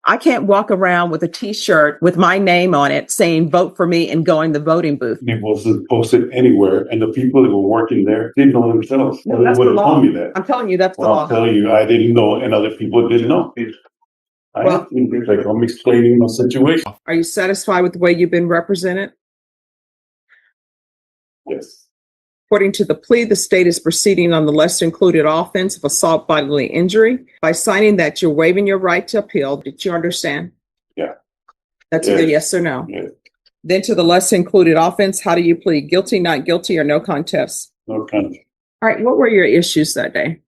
I can't walk around with a T-shirt with my name on it saying vote for me and go in the voting booth. It wasn't posted anywhere, and the people that were working there didn't know themselves. No, They that's the would have law. told me that. I'm telling you, that's the Well, law. I'll tell you, I didn't know, and other people didn't know. Well- I'm explaining my situation. Are you satisfied with the way you've been represented? Yes. According to the plea, the state is proceeding on the lesser included offense of assault bodily injury. By signing that, you're waiving your right to appeal. Did you understand? Yeah. That's either yes or no. Yeah. Then to the lesser included offense, how do you plead? Guilty, not guilty, or no contest? No contest. All right. What were your issues that day?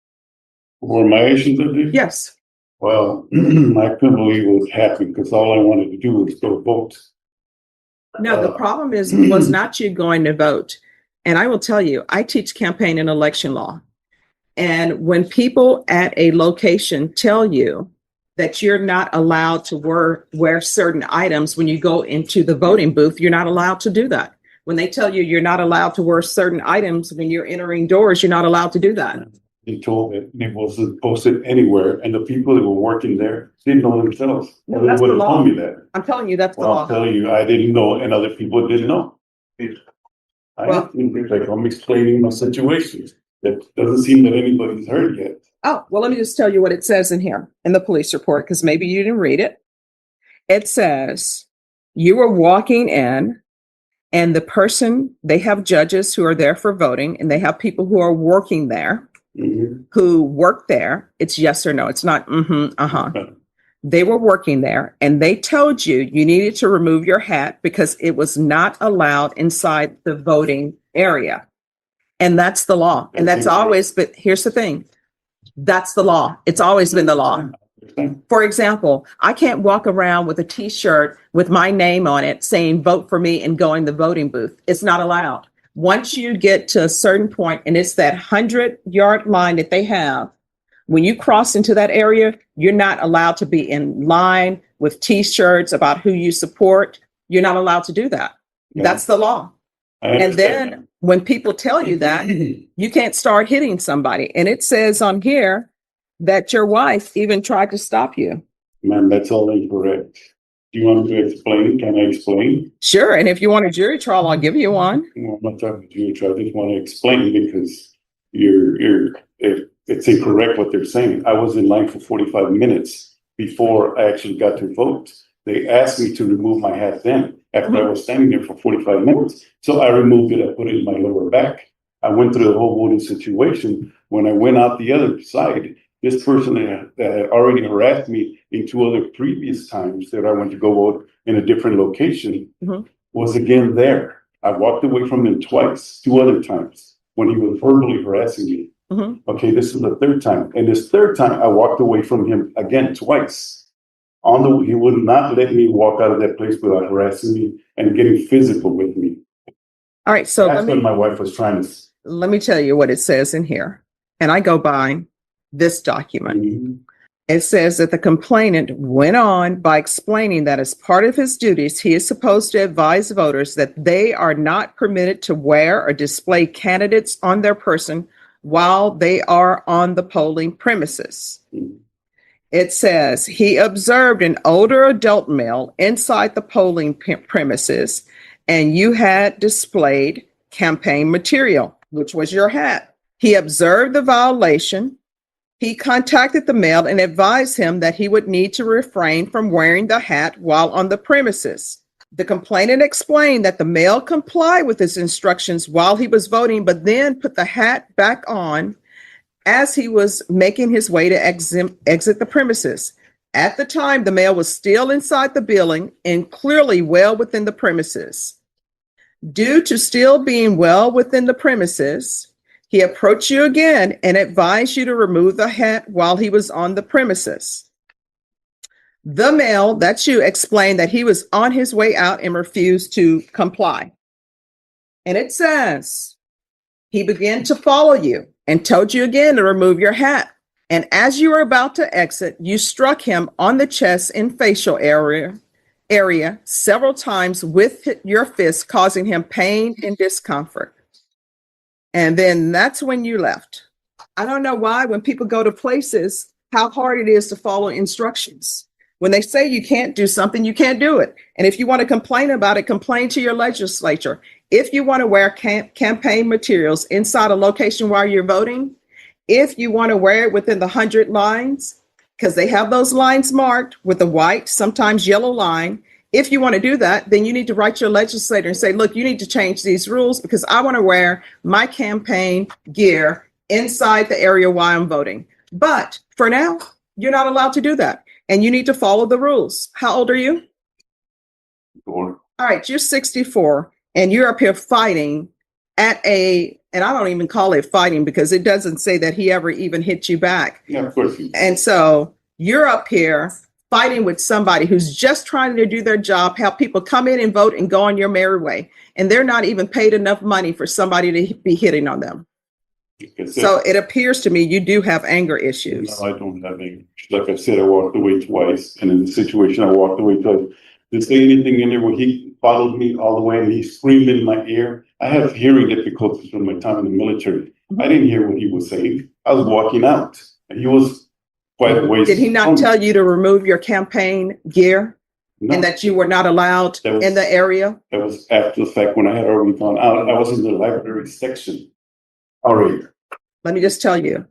Were my issues that day? Yes. Well, I couldn't believe it was happening because all I wanted to do was go vote. No, the problem was not you going to vote. And I will tell you, I teach campaign and election law. And when people at a location tell you that you're not allowed to wear certain items when you go into the voting booth, you're not allowed to do that. When they tell you you're not allowed to wear certain items when you're entering doors, you're not allowed to do that. They told me it wasn't posted anywhere, and the people that were working there didn't know themselves. No, They that's would the have law. told me that. I'm telling you, that's the Well, I'll law. tell you, I didn't know, and other people didn't know. I'm explaining my situation. That doesn't seem that anybody's heard yet. Oh, well, let me just tell you what it says in here in the police report, because maybe you didn't read it. It says you were walking in and the person, they have judges who are there for voting and they have people who are working there, who work there. It's yes or no. It's not They were working there and they told you you needed to remove your hat because it was not allowed inside the voting area. And that's the law. And that's always, but here's the thing. That's the law. It's always been the law. For example, I can't walk around with a T-shirt with my name on it saying vote for me and go in the voting booth. It's not allowed. Once you get to a certain point, and it's that 100-yard line that they have, when you cross into that area, you're not allowed to be in line with T-shirts about who you support. You're not allowed to do that. Yeah. That's the law. And then when people tell you that, you can't start hitting somebody. And it says on here that your wife even tried to stop you. Man, that's all incorrect. Do you want me to explain? Can I explain? Sure. And if you want a jury trial, I'll give you one. Well, I'm not talking to you. I just want to explain because it's incorrect what they're saying. I was in line for 45 minutes before I actually got to vote. They asked me to remove my hat then after I was standing there for 45 minutes. So I removed it. I put it in my lower back. I went through the whole voting situation. When I went out the other side, this person that had already harassed me in 2 other previous times that I went to go vote in a different location was again there. I walked away from him twice, 2 other times when he was verbally harassing me. Okay, this is the 3rd time. And this 3rd time, I walked away from him again twice. He would not let me walk out of that place without harassing me and getting physical with me. All right, so that's what my wife was trying to. Let me tell you what it says in here. And I go by this document. It says that the complainant went on by explaining that as part of his duties, he is supposed to advise voters that they are not permitted to wear or display candidates on their person while they are on the polling premises. It says he observed an older adult male inside the polling premises, and you had displayed campaign material, which was your hat. He observed the violation. He contacted the male and advised him that he would need to refrain from wearing the hat while on the premises. The complainant explained that the male complied with his instructions while he was voting, but then put the hat back on as he was making his way to exit the premises. At the time, the male was still inside the building and clearly well within the premises. Due to still being well within the premises, he approached you again and advised you to remove the hat while he was on the premises. The male, that's you, explained that he was on his way out and refused to comply. And it says he began to follow you and told you again to remove your hat. And as you were about to exit, you struck him on the chest and facial area several times with your fist, causing him pain and discomfort. And then that's when you left. I don't know why when people go to places, how hard it is to follow instructions. When they say you can't do something, you can't do it. And if you want to complain about it, complain to your legislature. If you want to wear campaign materials inside a location while you're voting, if you want to wear it within the 100 lines, because they have those lines marked with a white, sometimes yellow line. If you want to do that, then you need to write your legislator and say, look, you need to change these rules because I want to wear my campaign gear inside the area while I'm voting. But for now, you're not allowed to do that. And you need to follow the rules. How old are you? 4. All right, you're 64 and you're up here fighting at and I don't even call it fighting because it doesn't say that he ever even hit you back. Yeah, of course. And so you're up here fighting with somebody who's just trying to do their job, help people come in and vote and go on your merry way. And they're not even paid enough money for somebody to be hitting on them. So it appears to me you do have anger issues. No, I don't have anger. Like I said, I walked away twice. And in the situation, I walked away twice. To say anything in there where he followed me all the way and he screamed in my ear. I have hearing difficulties from my time in the military. I didn't hear what he was saying. I was walking out and he was quite a ways. Did he not tell you to remove your campaign gear? No. And that you were not allowed in the area? That was after the fact when I had already gone out. I was in the library section already. Let me just tell you,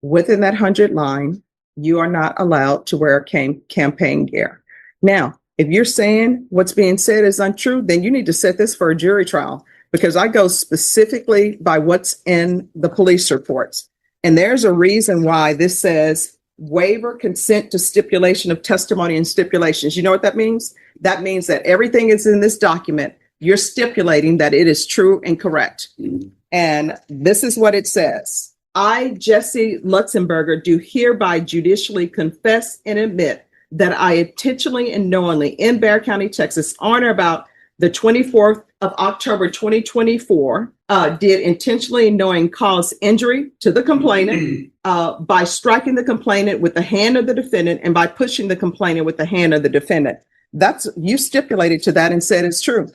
within that 100 line, you are not allowed to wear campaign gear. Now, if you're saying what's being said is untrue, then you need to set this for a jury trial because I go specifically by what's in the police reports. And there's a reason why this says waiver consent to stipulation of testimony and stipulations. You know what that means? That means that everything is in this document. You're stipulating that it is true and correct. Mm-hmm. And this is what it says. I, Jesse Luxemburger, do hereby judicially confess and admit that I intentionally and knowingly in Bexar County, Texas, on or about the 24th of October, 2024, did intentionally and knowing cause injury to the complainant by striking the complainant with the hand of the defendant and by pushing the complainant with the hand of the defendant. That's, you stipulated to that and said it's true.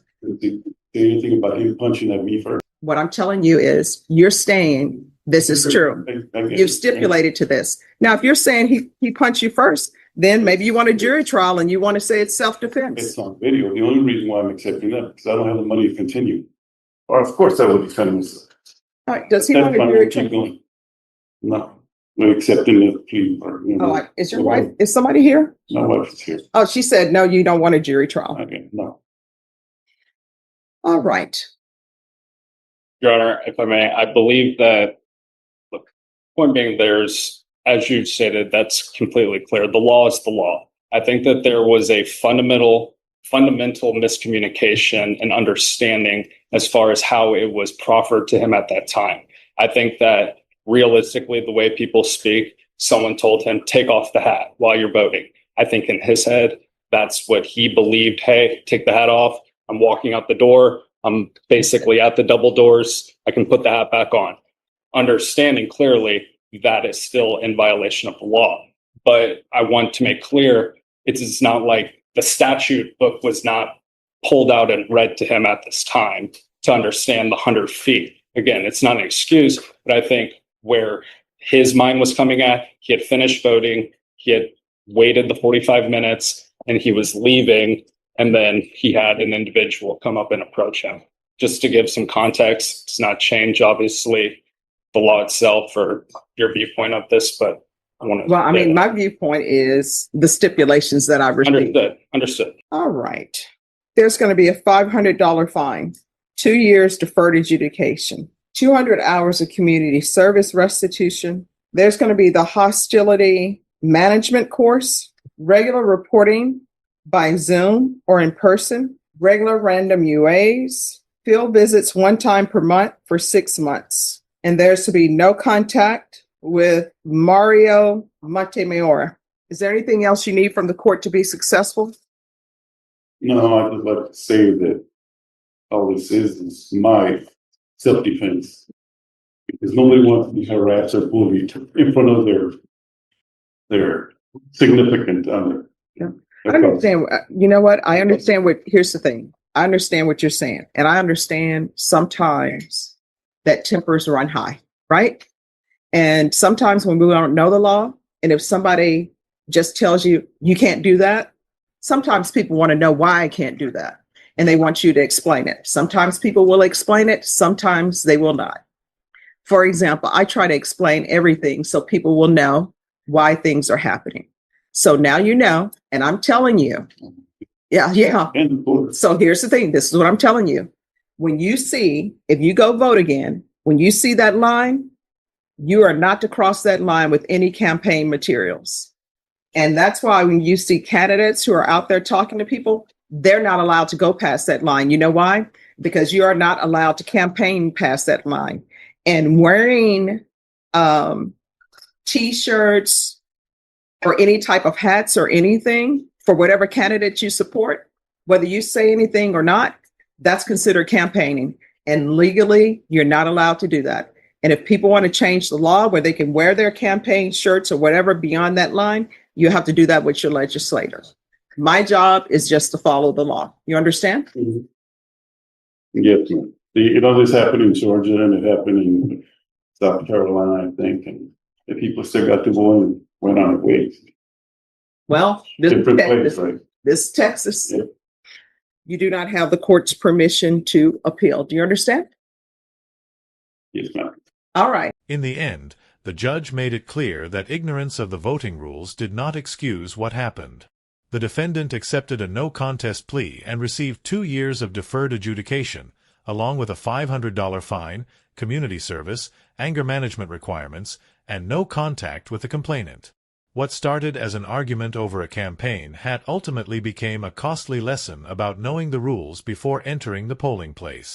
Anything about him punching at me first? What I'm telling you is you're saying this is true. You've stipulated to this. Now, if you're saying he punched you first, then maybe you want a jury trial and you want to say it's self-defense. It's on video. The only reason why I'm accepting that is because I don't have the money to continue. Or of course I would defend myself. All right. Does he want a jury trial? No. We're accepting the plea. Is your wife, is somebody here? My wife is here. Oh, she said, no, you don't want a jury trial. Okay, no. All right. Your Honor, if I may, I believe that the point being there's, as you stated, that's completely clear. The law is the law. I think that there was a fundamental miscommunication and understanding as far as how it was proffered to him at that time. I think that realistically, the way people speak, someone told him, take off the hat while you're voting. I think in his head, that's what he believed. Hey, take the hat off. I'm walking out the door. I'm basically at the double doors. I can put the hat back on. Understanding clearly that is still in violation of the law. But I want to make clear, it's not like the statute book was not pulled out and read to him at this time to understand the 100 feet. Again, it's not an excuse, but I think where his mind was coming at, he had finished voting, he had waited the 45 minutes, and he was leaving, and then he had an individual come up and approach him. Just to give some context, it's not change, obviously, the law itself or your viewpoint of this, but I want to. Well, I mean, my viewpoint is the stipulations that I received. Understood. All right. There's going to be a $500 fine, 2 years deferred adjudication, 200 hours of community service restitution. There's going to be the hostility management course, regular reporting by Zoom or in person, regular random UAs, field visits 1 time per month for 6 months. And there's to be no contact with Mario Montemayor. Is there anything else you need from the court to be successful? No, I'd just like to say that all this is my self-defense. Because nobody wants to be harassed or bullied in front of their significant other. Yeah. I understand. You know what? I understand here's the thing. I understand what you're saying. And I understand sometimes that tempers run high, right? And sometimes when we don't know the law, and if somebody just tells you you can't do that. Sometimes people want to know why I can't do that, and they want you to explain it. Sometimes people will explain it, sometimes they will not. For example, I try to explain everything so people will know why things are happening. So now you know, and I'm telling you. Yeah. And vote. So here's the thing. This is what I'm telling you. When you see, if you go vote again, when you see that line, you are not to cross that line with any campaign materials. And that's why when you see candidates who are out there talking to people, they're not allowed to go past that line. You know why? Because you are not allowed to campaign past that line. And wearing T-shirts or any type of hats or anything for whatever candidate you support, whether you say anything or not, that's considered campaigning. And legally, you're not allowed to do that. And if people want to change the law where they can wear their campaign shirts or whatever beyond that line, you have to do that with your legislator. My job is just to follow the law. You understand? Mhm. Yes, ma'am. This happened in Georgia and it happened in South Carolina, I think, and the people still got to go and went on their way. Well, this Different place, right? this Texas, Yeah. you do not have the court's permission to appeal. Do you understand? Yes, ma'am. All right. In the end, the judge made it clear that ignorance of the voting rules did not excuse what happened. The defendant accepted a no-contest plea and received 2 years of deferred adjudication, along with a $500 fine, community service, anger management requirements, and no contact with the complainant. What started as an argument over a campaign hat ultimately became a costly lesson about knowing the rules before entering the polling place.